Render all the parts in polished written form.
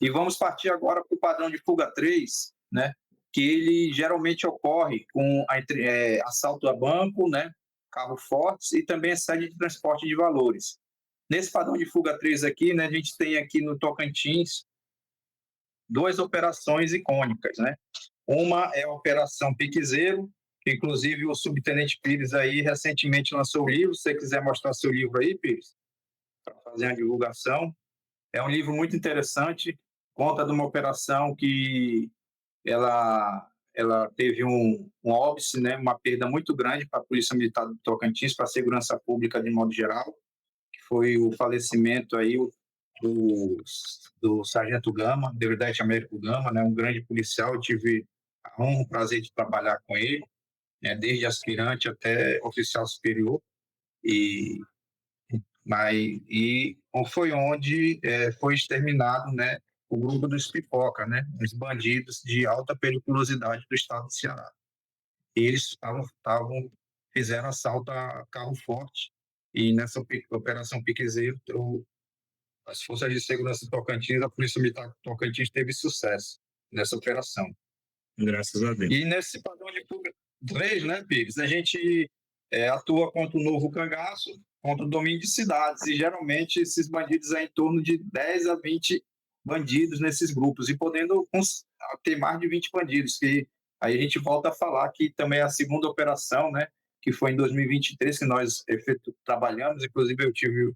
E vamos partir agora para o padrão de fuga 3, né, que ele geralmente ocorre com assalto a banco, né, carros fortes e também sede de transporte de valores. Nesse padrão de fuga 3 aqui, né, a gente tem aqui no Tocantins duas operações icônicas, né? Uma é a Operação Piquezeiro, que inclusive o subtenente Pires aí recentemente lançou o livro. Se você quiser mostrar seu livro aí, Pires, para fazer a divulgação. É um livro muito interessante, conta de uma operação que ela teve um óbice, né, uma perda muito grande para a Polícia Militar do Tocantins, para a segurança pública de modo geral, que foi o falecimento aí do Sargento Gama, Devidete Américo Gama, né, um grande policial. Eu tive a honra, o prazer de trabalhar com ele, né, desde aspirante até oficial superior, e foi onde foi exterminado, né, o grupo dos pipoca, né, os bandidos de alta periculosidade do estado do Ceará. Eles fizeram assalto a carro forte, e nessa operação Piquezeiro, as forças de segurança do Tocantins, a Polícia Militar do Tocantins teve sucesso nessa operação. Graças a Deus. E nesse padrão de fuga 3, né, Pires, a gente atua contra o novo cangaço, contra o domínio de cidades, e geralmente esses bandidos é em torno de 10 a 20 bandidos nesses grupos, e podendo ter mais de 20 bandidos, que aí a gente volta a falar que também é a segunda operação, né, que foi em 2023 que nós trabalhamos. Inclusive eu tive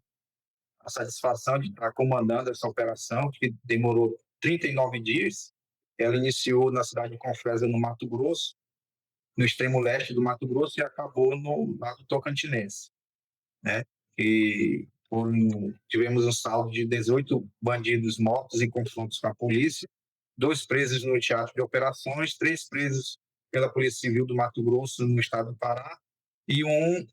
a satisfação de estar comandando essa operação, que demorou 39 dias. Ela iniciou na cidade de Confresa, no Mato Grosso, no extremo leste do Mato Grosso, e acabou no lado tocantinense, né? E tivemos um saldo de 18 bandidos mortos em confrontos com a polícia, 2 presos no teatro de operações, 3 presos pela Polícia Civil do Mato Grosso, no estado do Pará, e um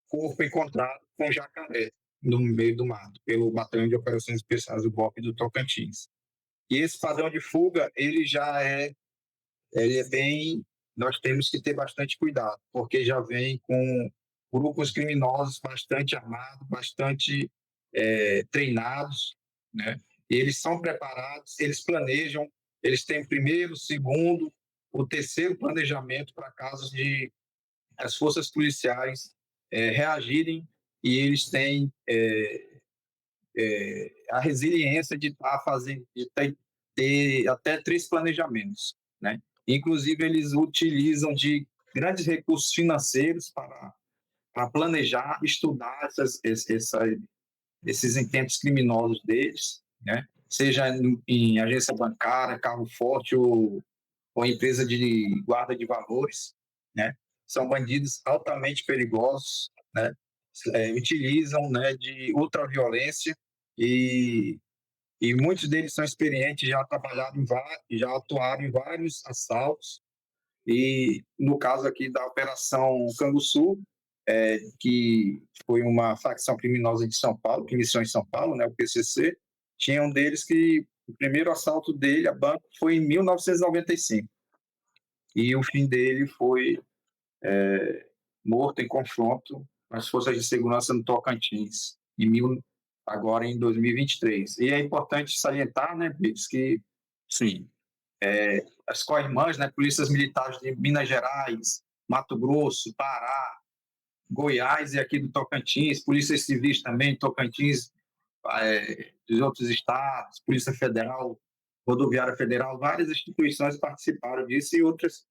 corpo encontrado com jacaré no meio do mato, pelo Batalhão de Operações Especiais do BOP do Tocantins. E esse padrão de fuga, ele é bem, nós temos que ter bastante cuidado, porque já vem com grupos criminosos bastante armados, bastante treinados, né? E eles são preparados, eles planejam, eles têm o primeiro, o segundo, o terceiro planejamento para casos de as forças policiais reagirem, e eles têm a resiliência de estar fazendo, de ter até 3 planejamentos, né? Inclusive, eles utilizam de grandes recursos financeiros para planejar, estudar esses intentos criminosos deles, né? Seja em agência bancária, carro forte ou empresa de guarda de valores, né? São bandidos altamente perigosos, né? Utilizam, né, de ultraviolência, e muitos deles são experientes, já já atuaram em vários assaltos. E no caso aqui da Operação Canguçu, que foi uma facção criminosa de São Paulo, que iniciou em São Paulo, né, o PCC, tinha um deles que o primeiro assalto dele a banco foi em 1995. E o fim dele foi morto em confronto com as forças de segurança no Tocantins, agora em 2023. E é importante salientar, né, Pires, que sim, as co-irmãs, né, polícias militares de Minas Gerais, Mato Grosso, Pará, Goiás e aqui do Tocantins, polícias civis também, Tocantins, dos outros estados, Polícia Federal, Rodoviária Federal, várias instituições participaram disso, e outras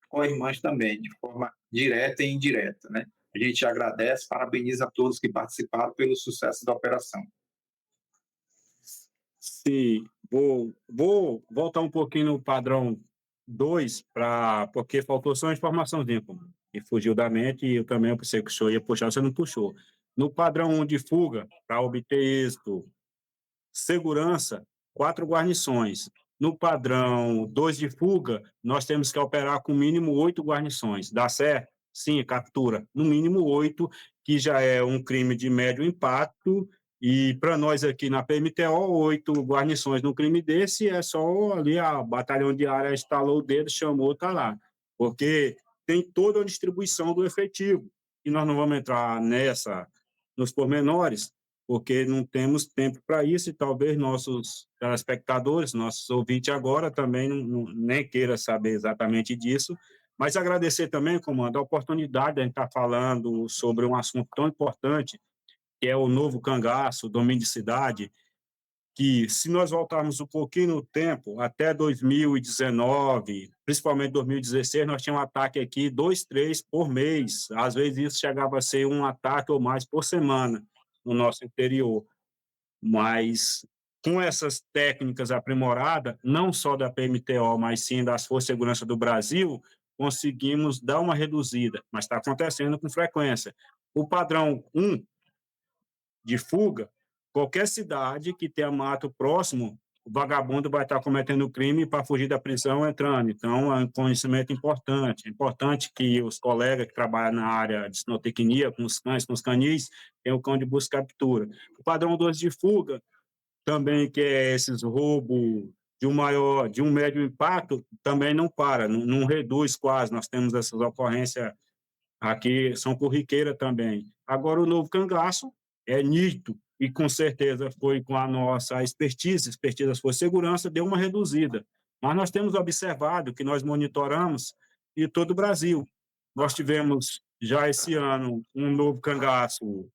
co-irmãs também, de forma direta e indireta, né? A gente agradece, parabeniza a todos que participaram pelo sucesso da operação. Sim, vou voltar um pouquinho no padrão 2, porque faltou só uma informaçãozinha, e fugiu da mente, e eu também pensei que o senhor ia puxar, você não puxou. No padrão 1 de fuga, para obter êxito, segurança, 4 guarnições. No padrão 2 de fuga, nós temos que operar com mínimo 8 guarnições. Dá certo? Sim, captura. No mínimo 8, que já é um crime de médio impacto, e para nós aqui na PMTO, 8 guarnições num crime desse é só ali a batalhão de área instalou o dedo, chamou, tá lá. Porque tem toda a distribuição do efetivo, e nós não vamos entrar nos pormenores, porque não temos tempo para isso e talvez nossos telespectadores, nossos ouvintes agora também nem queira saber exatamente disso, mas agradecer também, comando, a oportunidade de a gente estar falando sobre um assunto tão importante, que é o novo cangaço, o domínio de cidade, que se nós voltarmos um pouquinho no tempo, até 2019, principalmente 2016, nós tínhamos um ataque aqui, 2, 3 por mês. Às vezes isso chegava a ser um ataque ou mais por semana no nosso interior. Mas com essas técnicas aprimoradas, não só da PMTO, mas sim das Forças de Segurança do Brasil, conseguimos dar uma reduzida, mas está acontecendo com frequência. O padrão 1 de fuga, qualquer cidade que tenha mato próximo, o vagabundo vai estar cometendo crime para fugir da prisão entrando. Então, é um conhecimento importante. É importante que os colegas que trabalham na área de sinotecnia, com os cães, com os canis, tenham o cão de busca e captura. O padrão 2 de fuga, também, que é esses roubos de um médio impacto, também não para, não reduz quase. Nós temos essas ocorrências aqui, são corriqueiras também. Agora, o novo cangaço é nítido, e com certeza foi com a nossa expertise das Forças de Segurança, deu uma reduzida. Mas nós temos observado que nós monitoramos em todo o Brasil. Nós tivemos já esse ano um novo cangaço.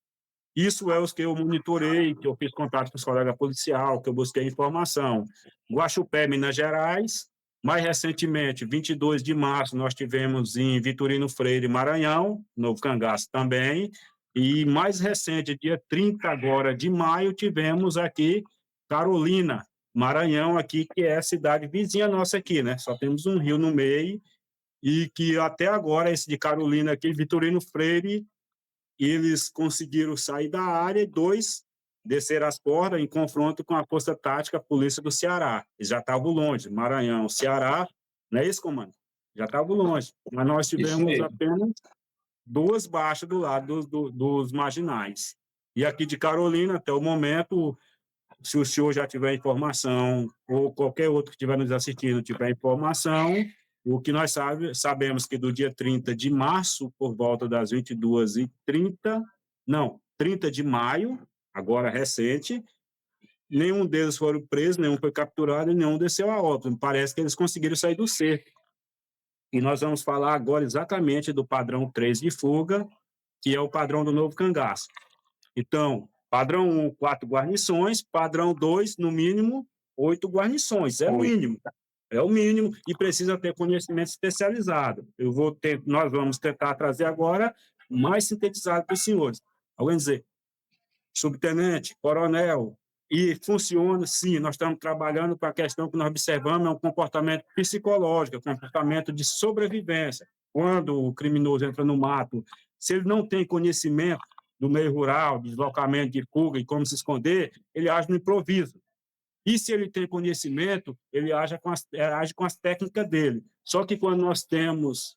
Isso é os que eu monitorei, que eu fiz contato com os colegas policiais, que eu busquei informação. Guaxupé, Minas Gerais. Mais recentemente, 22 de março, nós tivemos em Vitorino Freire, Maranhão, novo cangaço também. E mais recente, dia 30 agora de maio, tivemos aqui Carolina, Maranhão, aqui, que é a cidade vizinha nossa aqui, né? Só temos um rio no meio, e que até agora, esse de Carolina aqui, Vitorino Freire, eles conseguiram sair da área e 2 desceram as cordas em confronto com a Força Tática Polícia do Ceará. Eles já estavam longe, Maranhão, Ceará, não é isso, comando? Já estavam longe, mas nós tivemos apenas 2 baixas do lado dos marginais. E aqui de Carolina, até o momento, se o senhor já tiver informação, ou qualquer outro que estiver nos assistindo tiver informação, o que nós sabemos que do dia 30 de março, por volta das 22h30, não, 30 de maio, agora recente, nenhum deles foram presos, nenhum foi capturado e nenhum desceu a óbito. Parece que eles conseguiram sair do cerco. E nós vamos falar agora exatamente do padrão 3 de fuga, que é o padrão do novo cangaço. Então, padrão 1, 4 guarnições, padrão 2, no mínimo, 8 guarnições, é o mínimo. É o mínimo e precisa ter conhecimento especializado. Nós vamos tentar trazer agora mais sintetizado para os senhores. Alguém dizer, subtenente, coronel, e funciona, sim, nós estamos trabalhando com a questão que nós observamos, é um comportamento psicológico, comportamento de sobrevivência. Quando o criminoso entra no mato, se ele não tem conhecimento do meio rural, de deslocamento, de fuga e como se esconder, ele age no improviso. E se ele tem conhecimento, ele age com as técnicas dele. Só que quando nós temos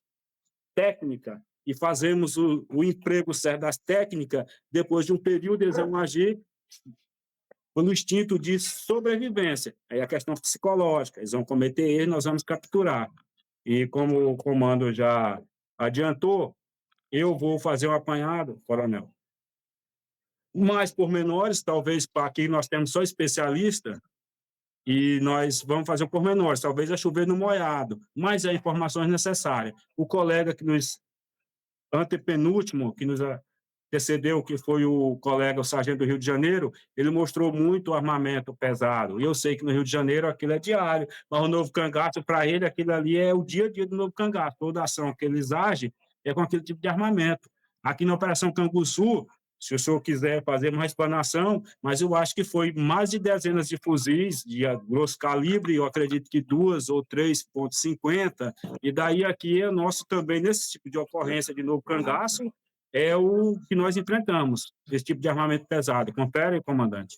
técnica e fazemos o emprego certo das técnicas, depois de um período eles vão agir no instinto de sobrevivência. Aí a questão psicológica, eles vão cometer erros, nós vamos capturar. E como o comando já adiantou, eu vou fazer um apanhado, coronel. Mais pormenores, talvez para aqui nós temos só especialista, e nós vamos fazer um pormenores, talvez é chover no molhado, mas é informações necessárias. O colega que nos antepenúltimo, que nos antecedeu, que foi o colega, o sargento do Rio de Janeiro, ele mostrou muito armamento pesado. E eu sei que no Rio de Janeiro aquilo é diário, mas o novo cangaço, para ele, aquilo ali é o dia a dia do novo cangaço. Toda ação que eles agem é com aquele tipo de armamento. Aqui na Operação Canguçu, se o senhor quiser fazer uma explanação, mas eu acho que foi mais de dezenas de fuzis de grosso calibre, eu acredito que 2 ou 3,50, e daí aqui é nosso também, nesse tipo de ocorrência de novo cangaço, é o que nós enfrentamos, esse tipo de armamento pesado. Confere, comandante?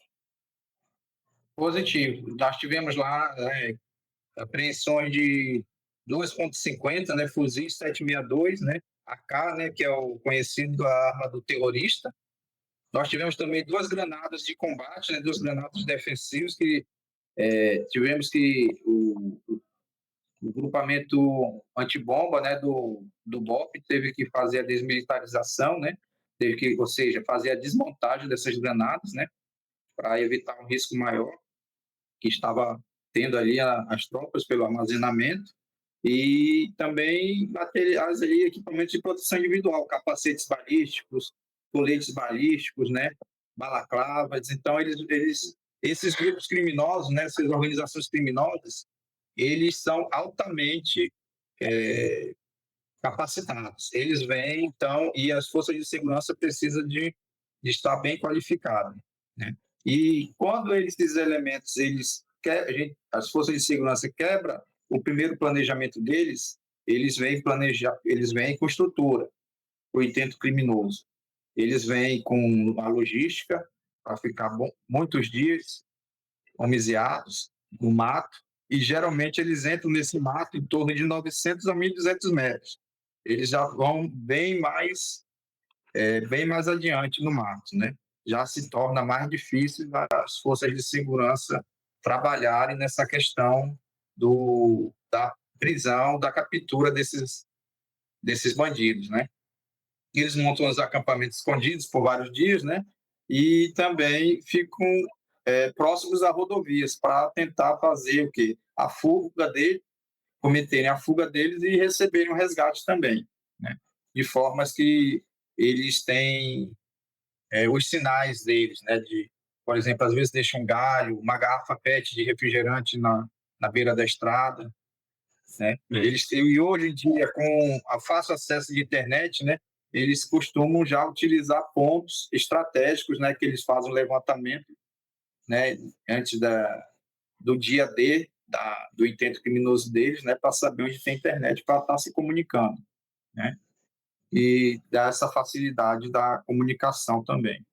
Positivo. Nós tivemos lá apreensões de 2,50, né, fuzis 762, né, AK, né, que é o conhecido a arma do terrorista. Nós tivemos também 2 granadas de combate, né, 2 granadas defensivas que tivemos que o grupamento antibomba, né, do BOP teve que fazer a desmilitarização, né, teve que, ou seja, fazer a desmontagem dessas granadas, né, para evitar um risco maior que estava tendo ali as tropas pelo armazenamento, e também materiais ali, equipamentos de proteção individual, capacetes balísticos, coletes balísticos, né, balaclavas. Então, esses grupos criminosos, né, essas organizações criminosas, eles são altamente capacitados. Eles vêm, então, e as forças de segurança precisam de estar bem qualificadas, né? E quando esses elementos, as forças de segurança quebram o primeiro planejamento deles, eles vêm com estrutura, o intento criminoso. Eles vêm com a logística para ficar muitos dias homiziados no mato, e geralmente eles entram nesse mato em torno de 900 a 1.200 metros. Eles já vão bem mais adiante no mato, né? Já se torna mais difícil as forças de segurança trabalharem nessa questão da prisão, da captura desses bandidos, né? Eles montam os acampamentos escondidos por vários dias, né? E também ficam próximos a rodovias para tentar fazer o quê? A fuga deles, cometerem a fuga deles e receberem o resgate também, né? De formas que eles têm os sinais deles, né? Por exemplo, às vezes deixam um galho, uma garrafa PET de refrigerante na beira da estrada, né? E hoje em dia, com a fácil acesso de internet, né, eles costumam já utilizar pontos estratégicos, né, que eles fazem um levantamento, né, antes do dia D do intento criminoso deles, né, para saber onde tem internet para estar se comunicando, né, e dar essa facilidade da comunicação também.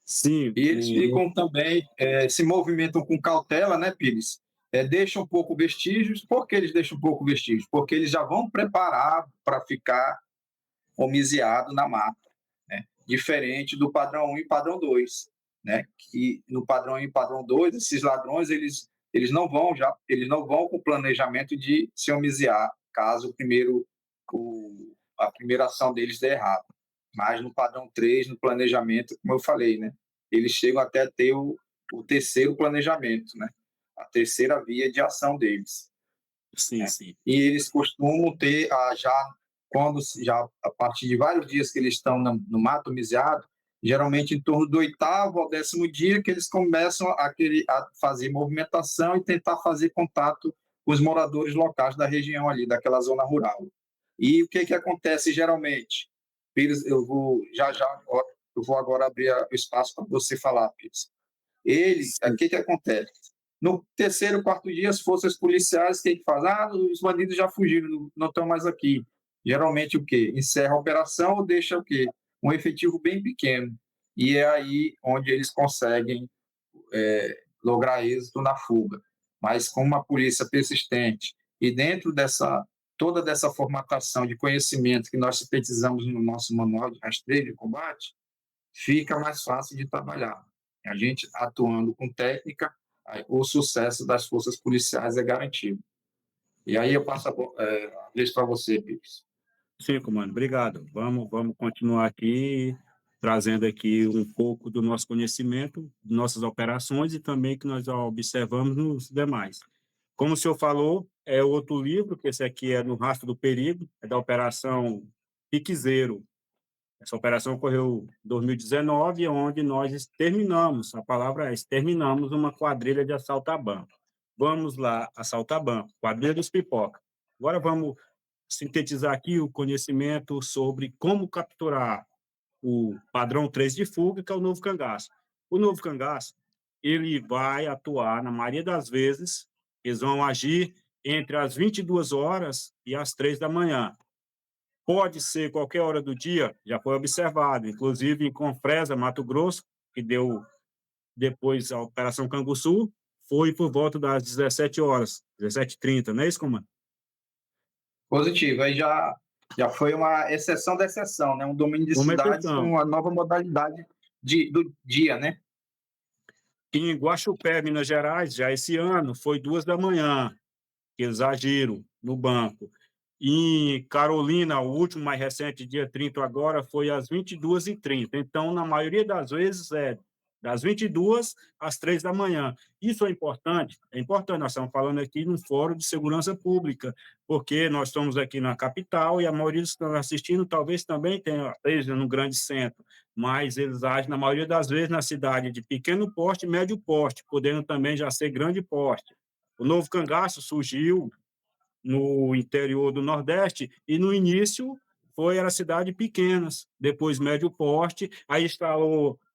Sim. E eles ficam também, se movimentam com cautela, né, Pires? Deixam um pouco vestígios. Por que eles deixam um pouco vestígios? Porque eles já vão preparar para ficar homiziado na mata, né? Diferente do padrão 1 e padrão 2, né? Que no padrão 1 e padrão 2, esses ladrões, eles não vão com o planejamento de se homiziar, caso a primeira ação deles dê errado. Mas no padrão 3, no planejamento, como eu falei, né? Eles chegam até a ter o terceiro planejamento, né? A terceira via de ação deles. Sim, né? sim. E eles costumam ter, já a partir de vários dias que eles estão no mato homiziado, geralmente em torno do 8º ao 10º dia, que eles começam a fazer movimentação e tentar fazer contato com os moradores locais da região ali, daquela zona rural. E o que acontece geralmente? Pires, eu vou agora abrir o espaço para você falar, Pires. O que acontece? No terceiro, quarto dia, as forças policiais, o que fazem? Os bandidos já fugiram, não estão mais aqui. Geralmente o quê? Encerra a operação ou deixa o quê? Um efetivo bem pequeno. E é aí onde eles conseguem lograr êxito na fuga. Mas com uma polícia persistente e dentro toda dessa formatação de conhecimento que nós sintetizamos no nosso manual de rastreio de combate, fica mais fácil de trabalhar. A gente atuando com técnica, o sucesso das forças policiais é garantido. E aí eu passo a vez para você, Pires. Sim, comando, obrigado. Vamos continuar aqui, trazendo aqui um pouco do nosso conhecimento, nossas operações e também que nós observamos nos demais. Como o senhor falou, é outro livro, que esse aqui é No Rastro do Perigo, é da Operação Piquezeiro. Essa operação ocorreu em 2019, onde nós exterminamos, a palavra é exterminamos, uma quadrilha de assalto a banco. Vamos lá, assaltar banco, quadrilha dos pipoca. Agora vamos sintetizar aqui o conhecimento sobre como capturar o padrão 3 de fuga, que é o novo cangaço. O novo cangaço, ele vai atuar, na maioria das vezes, eles vão agir entre as 22 horas e as 3 da manhã. Pode ser qualquer hora do dia, já foi observado, inclusive em Confresa, Mato Grosso, que deu depois a Operação Canguçu, foi por volta das 17 horas, 17h30, não é isso, comando? Positivo. Aí já foi uma exceção da exceção, né? Um domínio de Uma cidades com exceção. uma nova modalidade do dia, né? Em Guaxupé, Minas Gerais, já esse ano, foi 2 da manhã que eles agiram no banco. Em Carolina, o último mais recente, dia 30 agora, foi às 22h30. Então, na maioria das vezes, é das 22 às 3 da manhã. Isso é importante, nós estamos falando aqui num fórum de segurança pública, porque nós estamos aqui na capital e a maioria dos que estão assistindo talvez também tenha, esteja no grande centro, mas eles agem, na maioria das vezes, na cidade de pequeno porte e médio porte, podendo também já ser grande porte. O Novo Cangaço surgiu no interior do Nordeste, e no início era cidade pequenas, depois médio porte, aí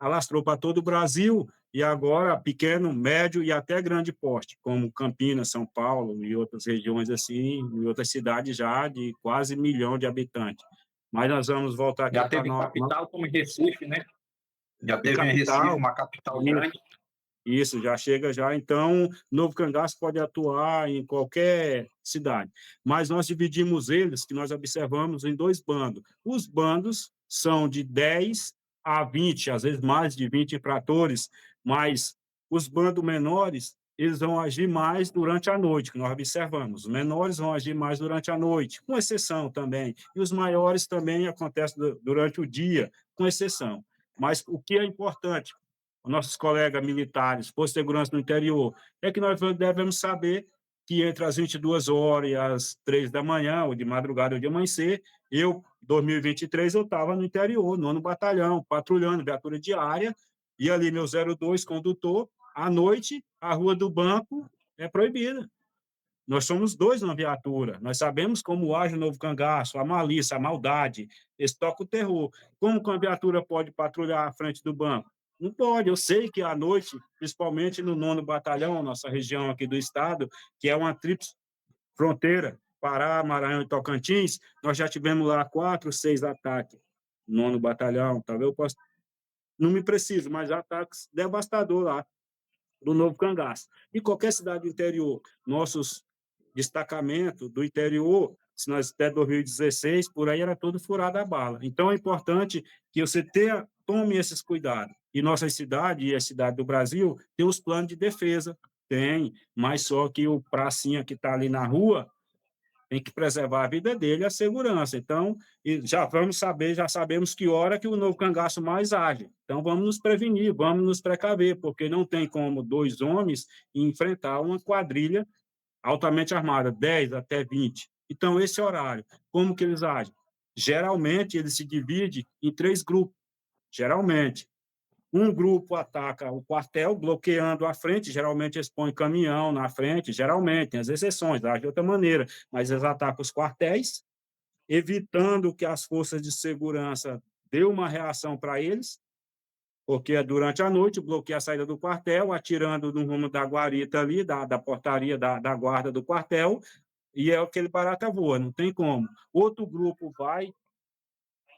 alastrou para todo o Brasil, e agora pequeno, médio e até grande porte, como Campinas, São Paulo e outras regiões assim, e outras cidades já de quase 1 milhão de habitantes. Mas nós vamos voltar aqui Já para teve capital como em Recife, né? Já em teve em Recife, capital. uma capital grande. Isso, já chega já. Então, Novo Cangaço pode atuar em qualquer cidade. Mas nós dividimos eles, que nós observamos, em 2 bandos. Os bandos são de 10 a 20, às vezes mais de 20 infratores, mas os bandos menores, eles vão agir mais durante a noite, que nós observamos. Os menores vão agir mais durante a noite, com exceção também. E os maiores também acontecem durante o dia, com exceção. Mas o que é importante nossos colegas militares, por segurança no interior, é que nós devemos saber que entre as 22 horas e as 3 da manhã, ou de madrugada ou de amanhecer, eu, 2023, eu estava no interior, 9º Batalhão, patrulhando, viatura diária, e ali meu 02 condutor, à noite, a Rua do Banco é proibida. Nós somos 2 na viatura. Nós sabemos como age o Novo Cangaço, a malícia, a maldade. Eles tocam o terror. Como que uma viatura pode patrulhar à frente do banco? Não pode. Eu sei que à noite, principalmente no 9º Batalhão, nossa região aqui do estado, que é uma tríplice fronteira, Pará, Maranhão e Tocantins, nós já tivemos lá 4, 6 ataques. 9º Batalhão, talvez eu possa... Não me preciso, mas ataques devastadores lá do Novo Cangaço. E qualquer cidade do interior, nossos destacamentos do interior, se nós até 2016, por aí era todo furado a bala. Então, é importante que você tome esses cuidados. E nossa cidade, e a cidade do Brasil, tem os planos de defesa, tem, mas só que o pracinha que está ali na rua tem que preservar a vida dele e a segurança. Então, já vamos saber, já sabemos que hora que o Novo Cangaço mais age. Então, vamos nos prevenir, vamos nos precaver, porque não tem como 2 homens enfrentar uma quadrilha altamente armada, 10 até 20. Então, esse horário, como que eles agem? Geralmente, eles se dividem em 3 grupos, geralmente. Um grupo ataca o quartel, bloqueando a frente, geralmente eles põem caminhão na frente, geralmente, tem as exceções, age de outra maneira, mas eles atacam os quartéis, evitando que as forças de segurança dê uma reação para eles, porque é durante a noite, bloqueia a saída do quartel, atirando no rumo da guarita ali, da portaria da guarda do quartel, e é aquele barata voa, não tem como. Outro grupo vai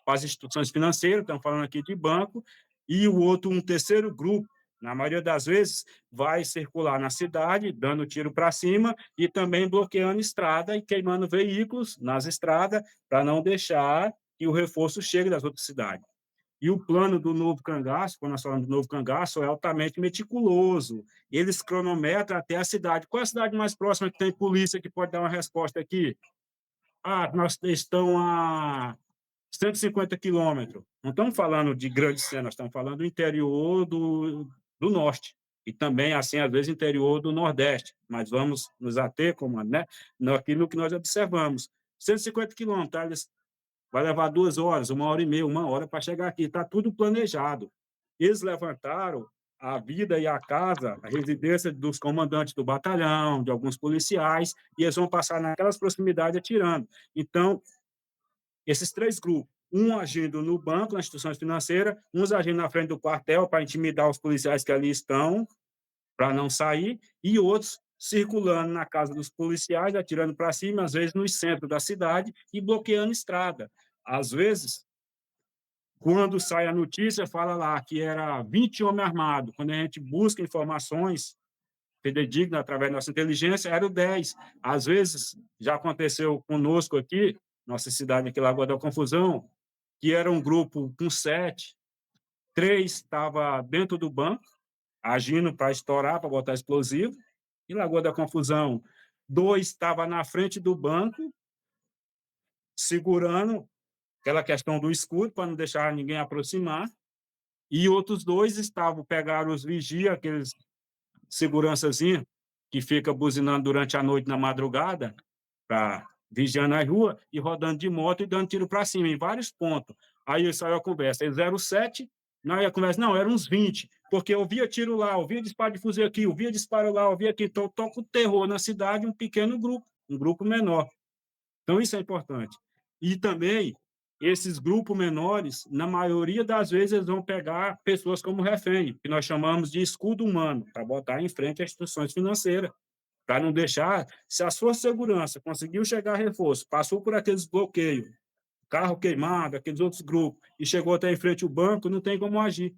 para as instituições financeiras, estamos falando aqui de banco, e o outro, um terceiro grupo, na maioria das vezes, vai circular na cidade, dando tiro para cima e também bloqueando estrada e queimando veículos nas estradas para não deixar que o reforço chegue das outras cidades. E o plano do Novo Cangaço, quando nós falamos do Novo Cangaço, é altamente meticuloso. Eles cronometram até a cidade. Qual é a cidade mais próxima que tem polícia que pode dar uma resposta aqui? Ah, nós estamos a 150 quilômetros. Não estamos falando de grande cena, nós estamos falando do interior do norte. E também, assim, às vezes, interior do nordeste. Mas vamos nos ater, como, né, naquilo que nós observamos. 150 quilômetros, vai levar 2 horas, 1h30, 1 hora para chegar aqui. Está tudo planejado. Eles levantaram a vida e a casa, a residência dos comandantes do batalhão, de alguns policiais, e eles vão passar naquelas proximidades atirando. Então, esses 3 grupos, um agindo no banco, nas instituições financeiras, uns agindo na frente do quartel para intimidar os policiais que ali estão, para não sair, e outros circulando na casa dos policiais, atirando para cima, às vezes no centro da cidade, e bloqueando estrada. Às vezes, quando sai a notícia, fala lá que era 20 homens armados. Quando a gente busca informações fidedignas através da nossa inteligência, eram 10. Às vezes, já aconteceu conosco aqui, nossa cidade aqui, Lagoa da Confusão, que era um grupo com 7, 3 estava dentro do banco, agindo para estourar, para botar explosivo, e Lagoa da Confusão, 2 estava na frente do banco, segurando aquela questão do escudo, para não deixar ninguém aproximar, e outros 2 pegaram os vigia, aqueles segurançazinhos, que fica buzinando durante a noite, na madrugada, para vigiando a rua, e rodando de moto e dando tiro para cima, em vários pontos. Aí saiu a conversa, eles eram 7, não, a conversa, não, eram uns 20, porque eu via tiro lá, eu via disparo de fuzil aqui, eu via disparo lá, eu via aqui, então toca o terror na cidade, um pequeno grupo, um grupo menor. Então, isso é importante. E também, esses grupos menores, na maioria das vezes, eles vão pegar pessoas como refém, que nós chamamos de escudo humano, para botar em frente às instituições financeiras, para não deixar, se a sua segurança conseguiu chegar a reforço, passou por aqueles bloqueios, carro queimado, aqueles outros grupos, e chegou até em frente ao banco, não tem como agir,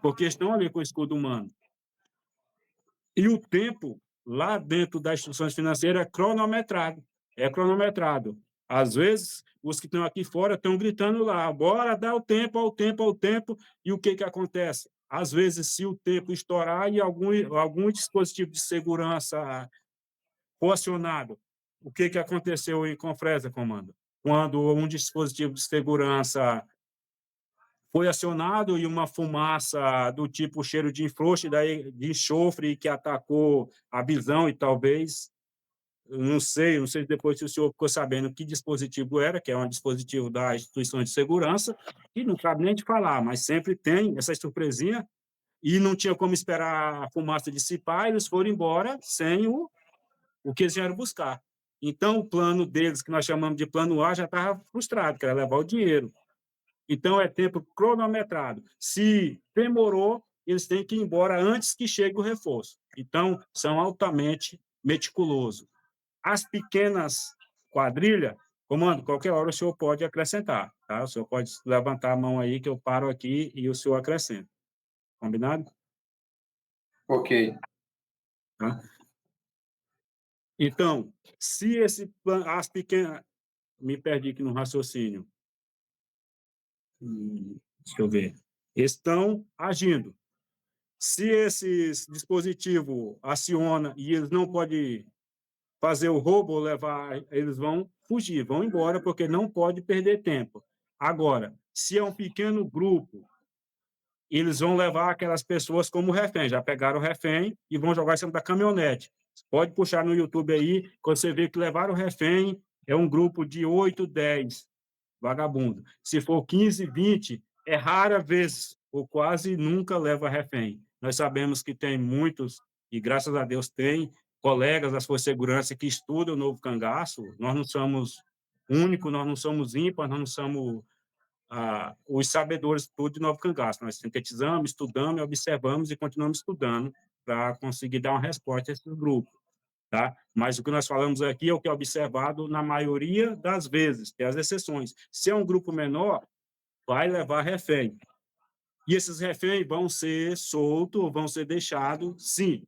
porque estão ali com o escudo humano. E o tempo, lá dentro das instituições financeiras, é cronometrado. É cronometrado. Às vezes, os que estão aqui fora estão gritando lá, bora dar o tempo, ao tempo, ao tempo, e o que acontece? Às vezes, se o tempo estourar e algum dispositivo de segurança for acionado, o que aconteceu em Confresa, comando? Quando um dispositivo de segurança foi acionado e uma fumaça do tipo cheiro de de enxofre que atacou a visão e talvez, não sei se depois se o senhor ficou sabendo que dispositivo era, que é um dispositivo da instituição de segurança, e não cabe nem de falar, mas sempre tem essa surpresinha, e não tinha como esperar a fumaça dissipar, eles foram embora sem o que eles vieram buscar. Então, o plano deles, que nós chamamos de plano A, já estava frustrado, que era levar o dinheiro. Então, é tempo cronometrado. Se demorou, eles têm que ir embora antes que chegue o reforço. Então, são altamente meticulosos. As pequenas quadrilhas, comando, qualquer hora o senhor pode acrescentar, tá? O senhor pode levantar a mão aí, que eu paro aqui e o senhor acrescenta. Combinado? Ok. Tá? Então, se as pequenas... Me perdi aqui no raciocínio. Deixa eu ver. Estão agindo. Se esses dispositivos aciona e eles não podem fazer o roubo ou levar, eles vão fugir, vão embora, porque não pode perder tempo. Agora, se é um pequeno grupo, eles vão levar aquelas pessoas como refém, já pegaram o refém e vão jogar em cima da caminhonete. Pode puxar no YouTube aí, quando você vê que levaram o refém, é um grupo de 8, 10 vagabundo. Se for 15, 20, é rara vez, ou quase nunca leva refém. Nós sabemos que tem muitos, e graças a Deus tem, colegas das forças de segurança que estudam o Novo Cangaço. Nós não somos únicos, nós não somos ímpar, nós não somos os sabedores tudo de Novo Cangaço. Nós sintetizamos, estudamos, observamos e continuamos estudando para conseguir dar uma resposta a esses grupos. Tá? Mas o que nós falamos aqui é o que é observado na maioria das vezes, tem as exceções. Se é um grupo menor, vai levar refém. E esses reféns vão ser soltos, vão ser deixados, sim.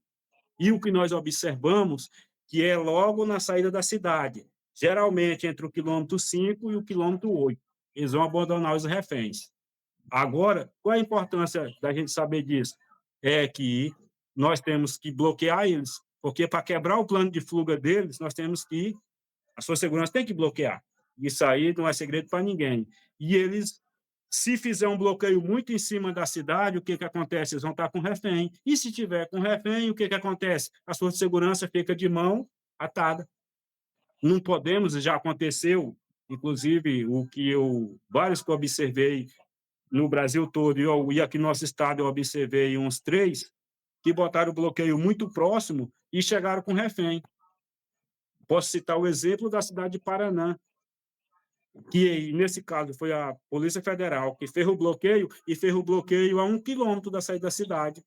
E o que nós observamos, que é logo na saída da cidade, geralmente entre o quilômetro 5 e o quilômetro 8. Eles vão abandonar os reféns. Agora, qual é a importância da gente saber disso? É que nós temos que bloquear eles, porque para quebrar o plano de fuga deles, nós temos que, a sua segurança tem que bloquear. Isso aí não é segredo para ninguém. E eles, se fizer um bloqueio muito em cima da cidade, o que acontece? Eles vão estar com refém. E se tiver com refém, o que acontece? A sua segurança fica de mão atada. Não podemos, já aconteceu, inclusive, vários que eu observei no Brasil todo, e aqui no nosso estado eu observei uns 3, que botaram o bloqueio muito próximo e chegaram com refém. Posso citar o exemplo da cidade de Paraná, que nesse caso foi a Polícia Federal que fez o bloqueio, e fez o bloqueio a 1 quilômetro da saída da cidade.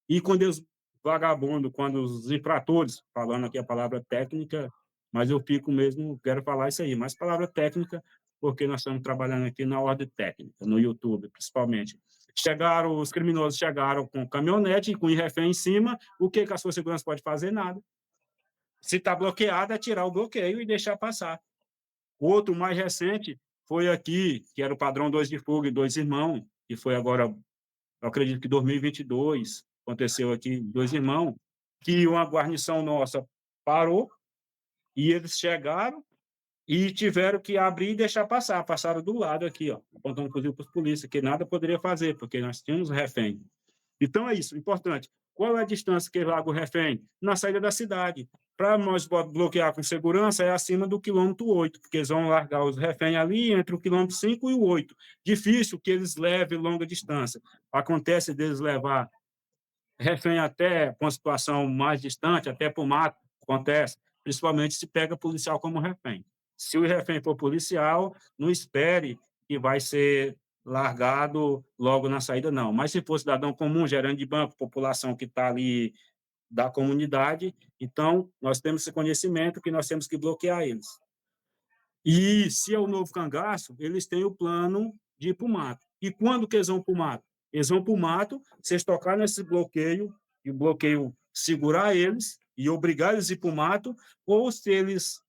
E quando os vagabundos, quando os infratores, falando aqui a palavra técnica, mas eu fico mesmo, quero falar isso aí, mas palavra técnica, porque nós estamos trabalhando aqui na ordem técnica, no YouTube, principalmente. Os criminosos chegaram com caminhonete, com refém em cima, o que a sua segurança pode fazer? Nada. Se está bloqueado, é tirar o bloqueio e deixar passar. O outro mais recente foi aqui, que era o padrão 2 de fuga e 2 irmãos, que foi agora, eu acredito que 2022, aconteceu aqui, 2 irmãos, que uma guarnição nossa parou, e eles chegaram, e tiveram que abrir e deixar passar. Passaram do lado aqui, ó, apontando fuzil para os polícias, que nada poderia fazer, porque nós tínhamos refém. Então é isso, importante. Qual é a distância que larga o refém? Na saída da cidade. Para nós bloquear com segurança, é acima do quilômetro 8, porque eles vão largar os reféns ali entre o quilômetro 5 e o 8. Difícil que eles levem longa distância. Acontece deles levar refém até uma situação mais distante, até para o mato, acontece, principalmente se pega policial como refém. Se o refém for policial, não espere que vai ser largado logo na saída, não. Mas se for cidadão comum, gerente de banco, população que está ali da comunidade, então nós temos esse conhecimento que nós temos que bloquear eles. E se é o novo cangaço, eles têm o plano de ir para o mato. E quando que eles vão para o mato? Eles vão para o mato, vocês tocar nesse bloqueio, e o bloqueio segurar eles e obrigar eles a ir para o mato, ou se eles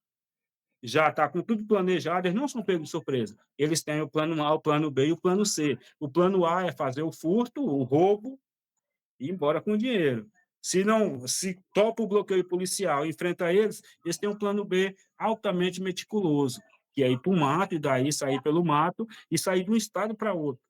já estão com tudo planejado, eles não são pegos de surpresa. Eles têm o plano A, o plano B e o plano C. O plano A é fazer o furto, o roubo, e ir embora com o dinheiro. Se topa o bloqueio policial e enfrenta eles, eles têm um plano B altamente meticuloso, que é ir para o mato, e daí sair pelo mato e sair de um estado para outro.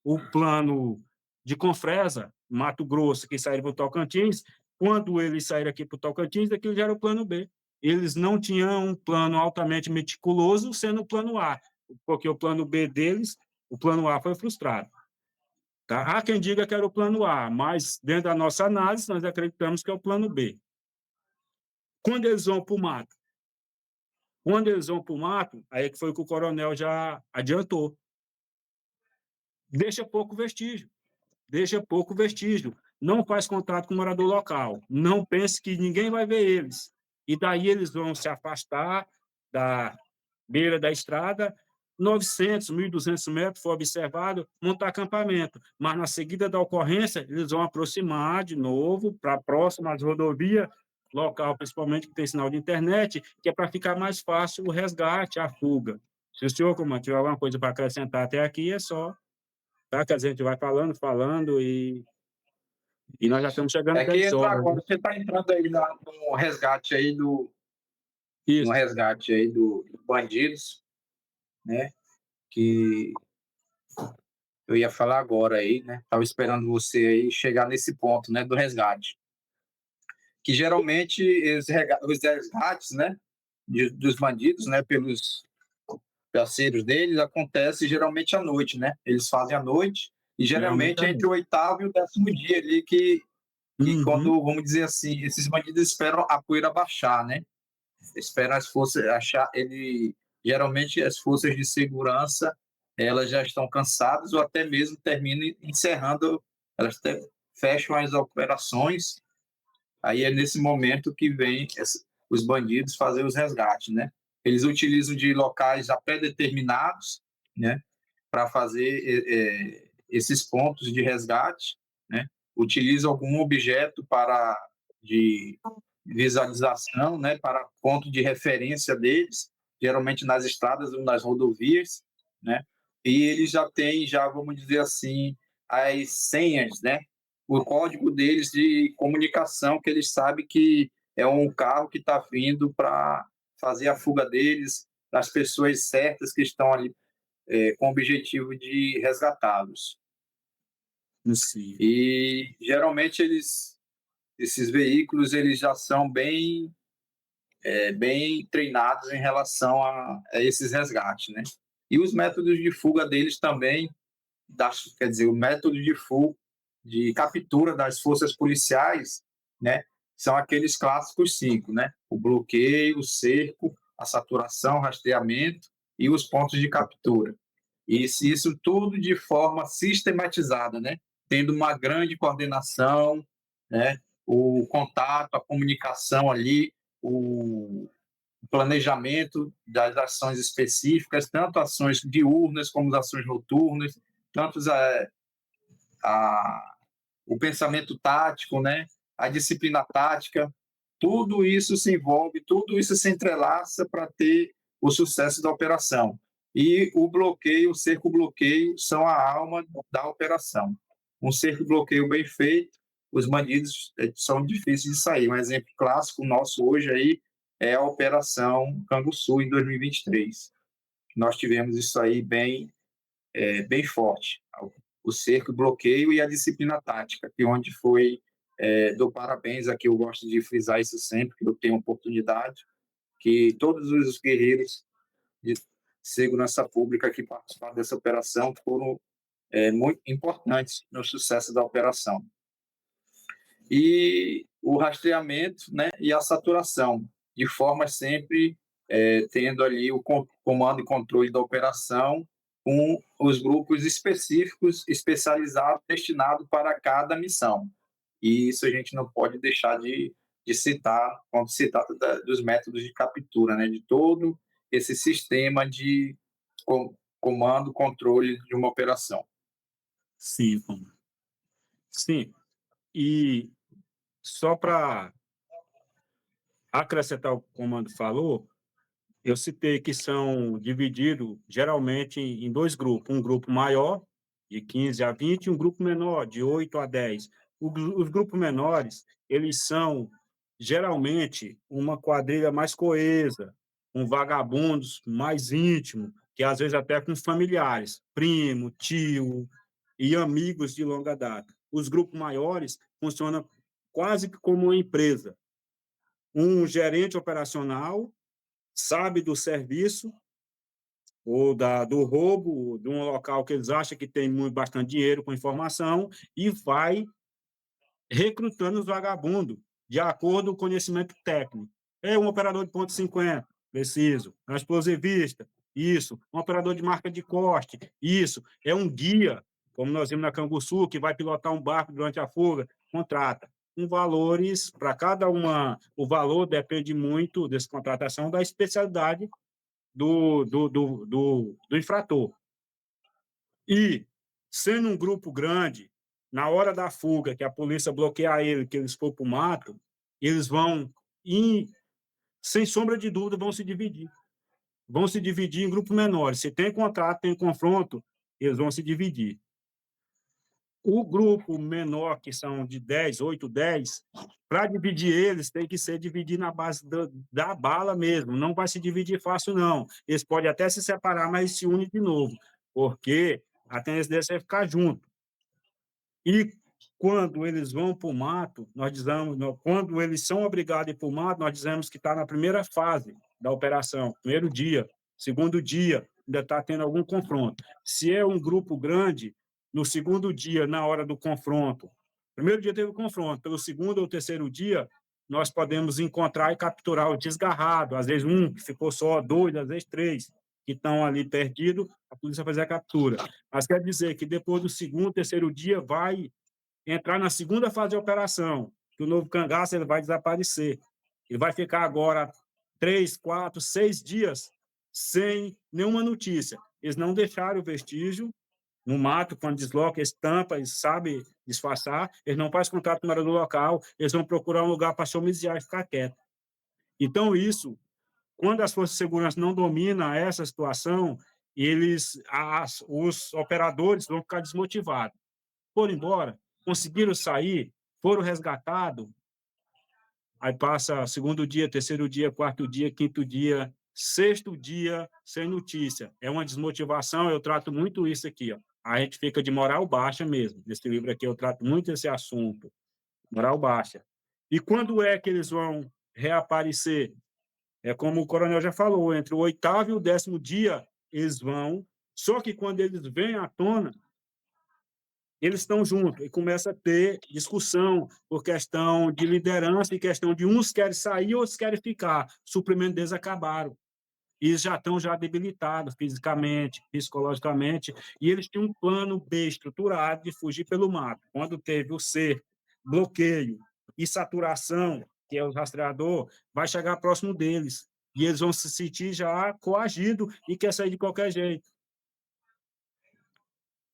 O plano de Confresa, Mato Grosso, que saíram para o Tocantins, quando eles saíram aqui para o Tocantins, aquilo já era o plano B. Eles não tinham um plano altamente meticuloso, sendo o plano A, porque o plano B deles, o plano A foi frustrado. Tá? Há quem diga que era o plano A, mas dentro da nossa análise, nós acreditamos que é o plano B. Quando eles vão para o mato? Quando eles vão para o mato, aí é que foi que o coronel já adiantou. Deixa pouco vestígio. Deixa pouco vestígio. Não faz contato com o morador local. Não pense que ninguém vai ver eles. E daí eles vão se afastar da beira da estrada, 900, 1.200 metros, foi observado, montar acampamento. Mas na seguida da ocorrência, eles vão aproximar de novo para próximo às rodovias, local principalmente que tem sinal de internet, que é para ficar mais fácil o resgate, a fuga. Se o senhor, comandante, tiver alguma coisa para acrescentar até aqui, é só, tá? Que a gente vai falando e nós já estamos chegando a É que 10 entra horas. agora, você está entrando aí no resgate aí no Isso. resgate aí dos bandidos, né? Que eu ia falar agora aí, né? Tava esperando você aí chegar nesse ponto, né? Do resgate. Que geralmente os resgates, né? Dos bandidos, né? Pelos parceiros deles, acontece geralmente à noite, né? Eles fazem à noite e geralmente entre o oitavo e o 10º dia ali que Uhum. quando, vamos dizer assim, esses bandidos esperam a poeira baixar, né? Esperam as forças achar ele geralmente as forças de segurança elas já estão cansadas ou até mesmo terminam encerrando, elas fecham as operações. Aí é nesse momento que vem os bandidos fazer os resgates, né? Eles utilizam de locais já pré-determinados, né, para fazer esses pontos de resgate, né? Utilizam algum objeto para de visualização, né, para ponto de referência deles, geralmente nas estradas ou nas rodovias, né? E eles já têm, já vamos dizer assim, as senhas, né? O código deles de comunicação, que eles sabem que é um carro que está vindo para fazer a fuga deles, das pessoas certas que estão ali com o objetivo de resgatá-los. Sim. E geralmente esses veículos eles já são bem treinados em relação a esses resgates, né? E os métodos de fuga deles também, quer dizer, o método de fuga, de captura das forças policiais, né? São aqueles clássicos 5, né? O bloqueio, o cerco, a saturação, o rastreamento e os pontos de captura. E isso tudo de forma sistematizada, né? Tendo uma grande coordenação, né? O contato, a comunicação ali, o planejamento das ações específicas, tanto ações diurnas como ações noturnas, tanto o pensamento tático, né? A disciplina tática, tudo isso se envolve, tudo isso se entrelaça para ter o sucesso da operação. E o bloqueio, o cerco-bloqueio, são a alma da operação. Um cerco-bloqueio bem feito, os bandidos são difíceis de sair. Um exemplo clássico nosso hoje aí é a Operação Canguçu em 2023. Nós tivemos isso aí bem forte, o cerco, o bloqueio e a disciplina tática, que onde foi, dou parabéns aqui, eu gosto de frisar isso sempre, que eu tenho oportunidade, que todos os guerreiros de segurança pública que participaram dessa operação foram muito importantes no sucesso da operação. E o rastreamento, né, e a saturação, de forma sempre tendo ali o comando e controle da operação com os grupos específicos, especializados, destinados para cada missão. E isso a gente não pode deixar de citar, quando se trata dos métodos de captura, né, de todo esse sistema de comando, controle de uma operação. Sim, comando. Sim. E só para acrescentar o que o comando falou, eu citei que são divididos geralmente em dois grupos. Um grupo maior, de 15 a 20, e um grupo menor, de 8 a 10. Os grupos menores, eles são geralmente uma quadrilha mais coesa, com vagabundos mais íntimos, que às vezes até com familiares, primo, tio e amigos de longa data. Os grupos maiores funcionam quase que como uma empresa. Um gerente operacional sabe do serviço ou do roubo de um local que eles acham que tem bastante dinheiro com informação e vai recrutando os vagabundos de acordo com o conhecimento técnico. É um operador de ponto 50, preciso. É um explosivista, isso. Um operador de marca de corte, isso. É um guia, como nós vimos na Canguçu, que vai pilotar um barco durante a fuga, contrata. Com valores para cada uma, o valor depende muito dessa contratação da especialidade do infrator. E, sendo um grupo grande, na hora da fuga, que a polícia bloqueia ele, que eles for para o mato, eles vão, sem sombra de dúvida, vão se dividir. Vão se dividir em grupos menores. Se tem contato, tem confronto, eles vão se dividir. O grupo menor, que são de 10, 8, 10, para dividir eles, tem que ser dividido na base da bala mesmo. Não vai se dividir fácil, não. Eles podem até se separar, mas se unem de novo, porque a tendência deles é ficar junto. E quando eles vão para o mato, nós dizemos, quando eles são obrigados a ir para o mato, nós dizemos que está na primeira fase da operação, primeiro dia, segundo dia, ainda está tendo algum confronto. Se é um grupo grande, no segundo dia, na hora do confronto, primeiro dia teve o confronto, pelo segundo ou terceiro dia, nós podemos encontrar e capturar o desgarrado, às vezes um que ficou só, dois, às vezes três, que estão ali perdidos, a polícia vai fazer a captura. Mas quer dizer que depois do segundo, terceiro dia, vai entrar na segunda fase de operação, que o novo cangaço ele vai desaparecer. Ele vai ficar agora 3, 4, 6 dias sem nenhuma notícia. Eles não deixaram o vestígio no mato, quando desloca, eles tampam, eles sabem disfarçar, eles não fazem contato com a área do local, eles vão procurar um lugar para se homiziar e ficar quieto. Então, isso, quando as forças de segurança não dominam essa situação, os operadores vão ficar desmotivados. Foram embora, conseguiram sair, foram resgatados, aí passa segundo dia, terceiro dia, quarto dia, quinto dia, sexto dia, sem notícia. É uma desmotivação, eu trato muito isso aqui, ó. A gente fica de moral baixa mesmo. Nesse livro aqui eu trato muito esse assunto, moral baixa. E quando é que eles vão reaparecer? É como o coronel já falou, entre o 8º e o 10º dia, eles vão, só que quando eles vêm à tona, eles estão juntos e começa a ter discussão por questão de liderança e questão de uns querem sair, outros querem ficar. Os suprimentos deles acabaram. E eles já estão debilitados fisicamente, psicologicamente, e eles tinham um plano B estruturado de fugir pelo mato. Quando teve o cerco, bloqueio e saturação, que é o rastreador, vai chegar próximo deles. E eles vão se sentir já coagidos e quer sair de qualquer jeito.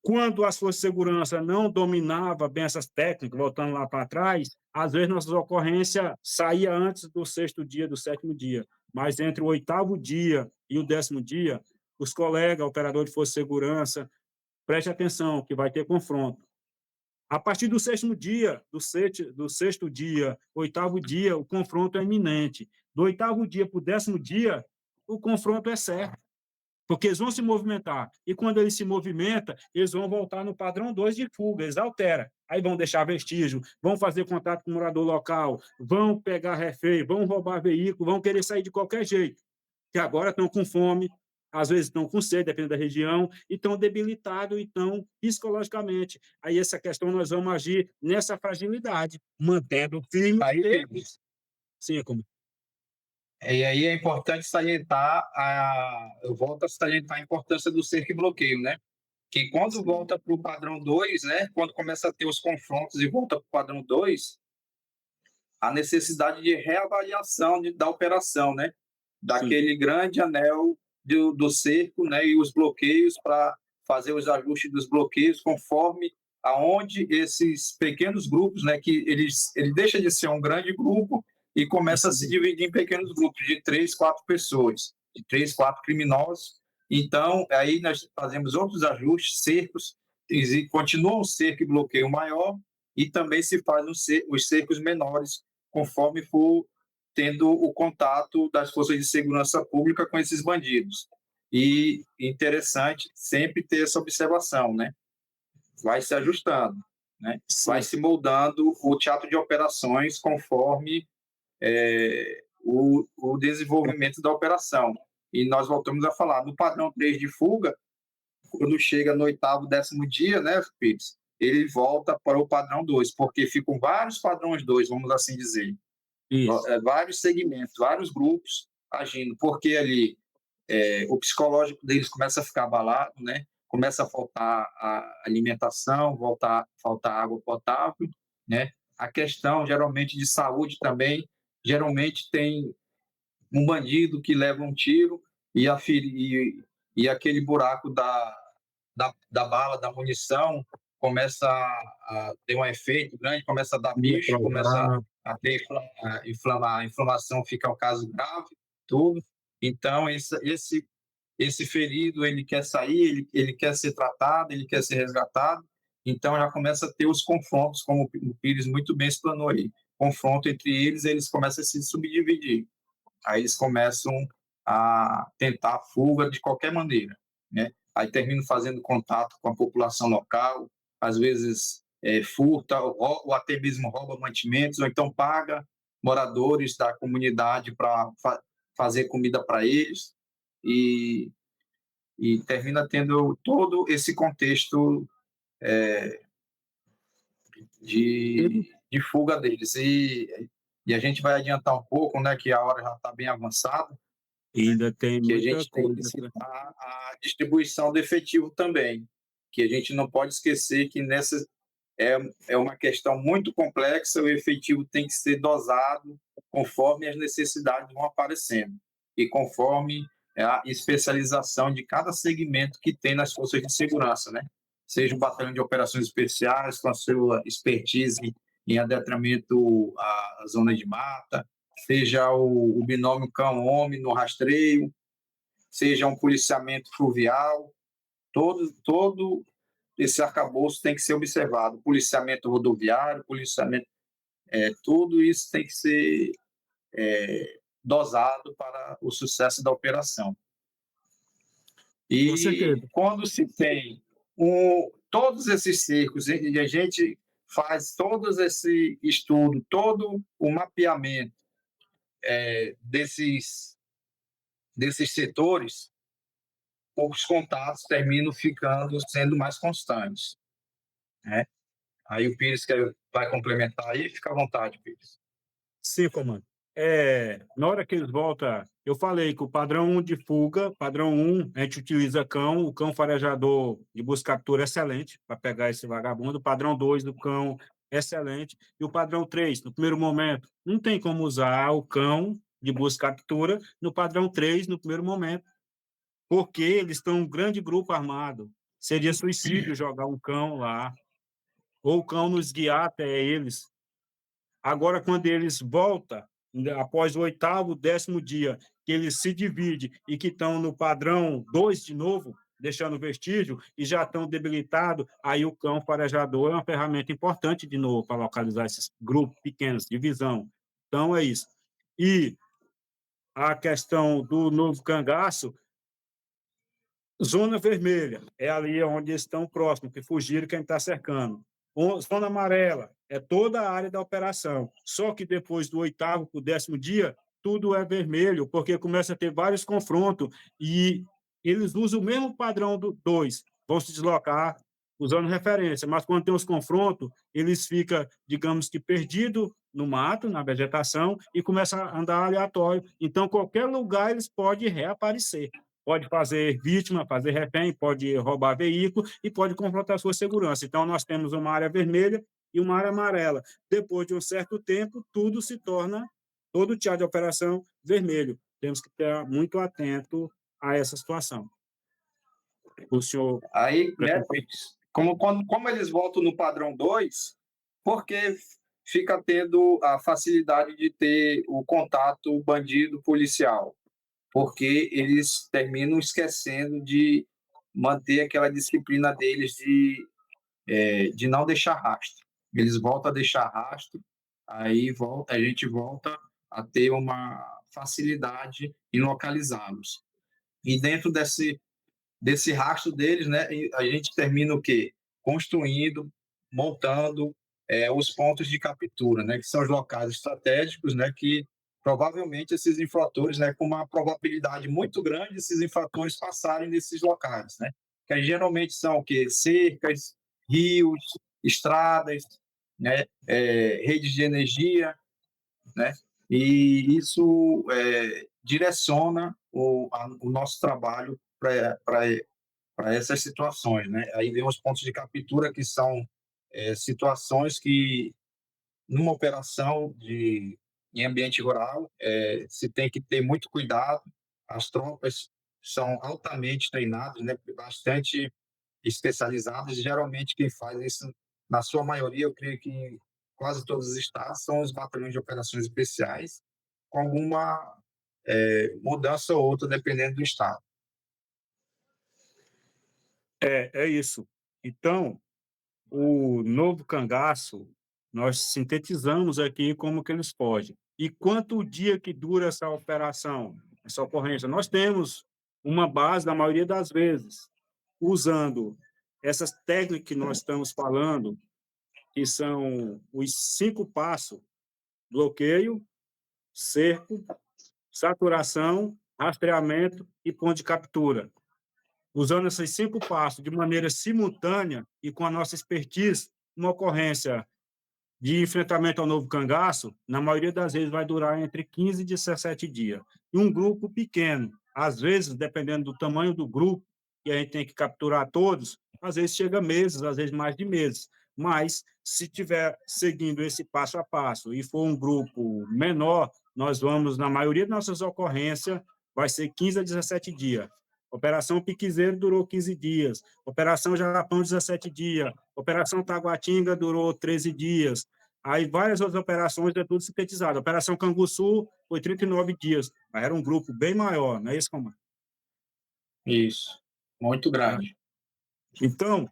Quando as forças de segurança não dominavam bem essas técnicas, voltando lá para trás, às vezes nossas ocorrências saíam antes do 6º dia, do 7º dia. Mas entre o 8º dia e o 10º dia, os colegas, operadores de força de segurança, preste atenção que vai ter confronto. A partir do sexto dia, do sexto dia, oitavo dia, o confronto é iminente. Do oitavo dia para o 10º dia, o confronto é certo, porque eles vão se movimentar. E quando eles se movimentam, eles vão voltar no padrão 2 de fuga, eles alteram. Aí vão deixar vestígio, vão fazer contato com o morador local, vão pegar refém, vão roubar veículo, vão querer sair de qualquer jeito. Que agora estão com fome, às vezes estão com sede, dependendo da região, e estão debilitados e estão psicologicamente. Aí essa questão nós vamos agir nessa fragilidade, mantendo firme Aí, eles. Sim, é como. e aí é importante salientar, eu volto a salientar a importância do cerco e bloqueio, né? Que quando volta para o padrão 2, né? Quando começa a ter os confrontos e volta para o padrão 2, a necessidade de reavaliação da operação, né? Daquele grande anel do cerco, né? E os bloqueios para fazer os ajustes dos bloqueios conforme aonde esses pequenos grupos, né? Que ele deixa de ser um grande grupo e começa a se dividir em pequenos grupos de 3, 4 pessoas, de 3, 4 criminosos. Então, aí nós fazemos outros ajustes, cercos, continua um cerco e bloqueio maior, e também se faz os cercos menores, conforme for tendo o contato das forças de segurança pública com esses bandidos. E interessante sempre ter essa observação, né? Vai se ajustando, né? Vai se moldando o teatro de operações conforme o desenvolvimento da operação. E nós voltamos a falar, no padrão 3 de fuga, quando chega no 8º, 10º dia, né, Pires? Ele volta para o padrão 2, porque ficam vários padrões 2, vamos assim dizer. Vários segmentos, vários grupos agindo, porque ali o psicológico deles começa a ficar abalado, né? Começa a faltar a alimentação, faltar água potável, né? A questão, geralmente, de saúde também, geralmente tem um bandido que leva um tiro e aquele buraco da bala, da munição, começa a ter um efeito grande, começa a dar bicho, começa a ter a inflamação, fica um caso grave, tudo. Então, esse ferido, ele quer sair, ele quer ser tratado, ele quer ser resgatado, então já começa a ter os confrontos, como o Pires muito bem explanou aí. Confronto entre eles começam a se subdividir. Aí eles começam a tentar a fuga de qualquer maneira, né? Aí terminam fazendo contato com a população local, às vezes furta ou até mesmo rouba mantimentos, ou então paga moradores da comunidade para fazer comida para eles, e, e termina tendo todo esse contexto de fuga deles. E a gente vai adiantar um pouco, né, que a hora já está bem avançada, Ainda tem que a muita gente tem que coisa. citar a distribuição do efetivo também, que a gente não pode esquecer que nessa é uma questão muito complexa, o efetivo tem que ser dosado conforme as necessidades vão aparecendo e conforme a especialização de cada segmento que tem nas forças de segurança, né? Seja o batalhão de operações especiais com a sua expertise em adestramento à zona de mata, seja o binômio cão-homem no rastreio, seja um policiamento fluvial, todo esse arcabouço tem que ser observado. Policiamento rodoviário, tudo isso tem que ser dosado para o sucesso da operação. E quando se tem todos esses cercos, e a gente faz todo esse estudo, todo o mapeamento desses setores, os contatos terminam sendo mais constantes, né? Aí o Pires vai complementar aí, fica à vontade, Pires. Sim, comando. Na hora que eles voltam, eu falei que o padrão 1 de fuga, padrão 1, a gente utiliza o cão farejador de busca captura excelente para pegar esse vagabundo, o padrão 2 do cão excelente, e o padrão 3, no primeiro momento, não tem como usar o cão de busca captura no padrão 3 no primeiro momento, porque eles estão um grande grupo armado. Seria suicídio jogar um cão lá, ou o cão nos guiar até eles. Agora, quando eles voltam, após o 8º, 10º dia, que eles se dividem e que estão no padrão 2 de novo, deixando vestígio e já estão debilitados, aí o cão farejador é uma ferramenta importante, de novo, para localizar esses grupos pequenos de visão. Então, é isso. E a questão do novo cangaço, zona vermelha é ali onde estão próximos, que fugiram quem está cercando. Zona amarela é toda a área da operação. Só que depois do 8º para o 10º dia, tudo é vermelho, porque começa a ter vários confrontos e eles usam o mesmo padrão do 2, vão se deslocar usando referência, mas quando tem os confrontos, eles ficam, digamos que, perdidos no mato, na vegetação, e começam a andar aleatório. Então, qualquer lugar eles podem reaparecer. Pode fazer vítima, fazer refém, pode roubar veículo e pode confrontar a sua segurança. Então, nós temos uma área vermelha e uma área amarela. Depois de um certo tempo, tudo se torna, todo o teatro de operação, vermelho. Temos que estar muito atento a essa situação. O senhor... Aí, né, como eles voltam no padrão 2, porque fica tendo a facilidade de ter o contato bandido-policial, porque eles terminam esquecendo de manter aquela disciplina deles de não deixar rastro. Eles voltam a deixar rastro, aí a gente volta a ter uma facilidade em localizá-los. E dentro desse rastro deles, né, a gente termina o quê? Construindo, montando os pontos de captura, né, que são os locais estratégicos, né, que provavelmente esses infratores, né, com uma probabilidade muito grande, esses infratores passarem nesses locais, né, que geralmente são o quê? Cercas, rios, estradas, né, redes de energia, né, e isso direciona o nosso trabalho para essas situações, né? Aí vem os pontos de captura, que são situações que, numa operação em ambiente rural, se tem que ter muito cuidado. As tropas são altamente treinadas, né? Bastante especializadas, e geralmente quem faz isso, na sua maioria, eu creio que em quase todos os estados, são os batalhões de operações especiais, com alguma mudança ou outra, dependendo do estado. É isso. Então, o novo cangaço, nós sintetizamos aqui como que eles fogem. E quanto o dia que dura essa operação, essa ocorrência? Nós temos uma base, na maioria das vezes, usando essas técnicas que nós estamos falando, que são os 5 passos: bloqueio, cerco, saturação, rastreamento e ponto de captura. Usando esses 5 passos de maneira simultânea e com a nossa expertise, uma ocorrência de enfrentamento ao novo cangaço, na maioria das vezes, vai durar entre 15 e 17 dias. E um grupo pequeno, às vezes, dependendo do tamanho do grupo, que a gente tem que capturar todos, às vezes chega meses, às vezes mais de meses. Mas, se tiver seguindo esse passo a passo e for um grupo menor, nós vamos, na maioria das nossas ocorrências, vai ser 15 a 17 dias. Operação Piquezeiro durou 15 dias. Operação Japão, 17 dias. Operação Taguatinga durou 13 dias. Aí várias outras operações, é tudo sintetizado. Operação Canguçu foi 39 dias. Aí era um grupo bem maior, não é isso, Comando? Isso, muito grande. Então,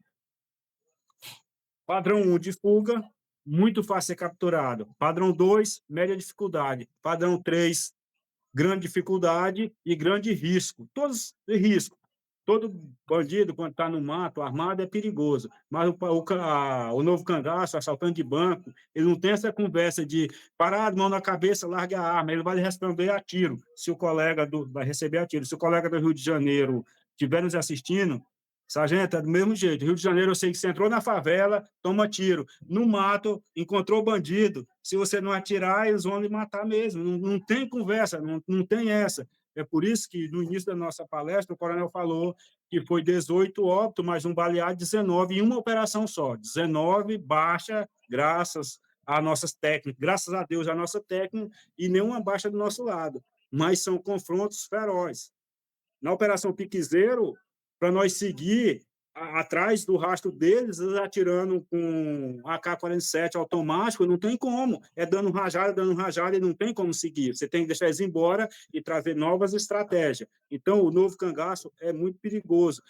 padrão 1 de fuga, muito fácil ser capturado. Padrão 2, média dificuldade. Padrão 3, grande dificuldade e grande risco. Todos de risco. Todo bandido, quando está no mato, armado, é perigoso. Mas o novo cangaço, assaltante de banco, ele não tem essa conversa de parado, mão na cabeça, largue a arma. Ele vai responder a tiro, se o colega vai receber a tiro. Se o colega do Rio de Janeiro estiver nos assistindo, sargento, é do mesmo jeito. Rio de Janeiro, eu sei que você entrou na favela, toma tiro. No mato, encontrou bandido. Se você não atirar, eles vão lhe matar mesmo. Não tem conversa, não tem essa. É por isso que, no início da nossa palestra, o coronel falou que foi 18 óbitos, mais um baleado, 19 em uma operação só. 19 baixa, graças às nossas técnicas, graças a Deus, a nossa técnica, e nenhuma baixa do nosso lado. Mas são confrontos ferozes. Na Operação Piquezeiro, para nós seguir atrás do rastro deles, eles atirando com AK-47 automático, não tem como. É dando rajada, e não tem como seguir. Você tem que deixar eles embora e trazer novas estratégias. Então, o novo cangaço é muito perigoso.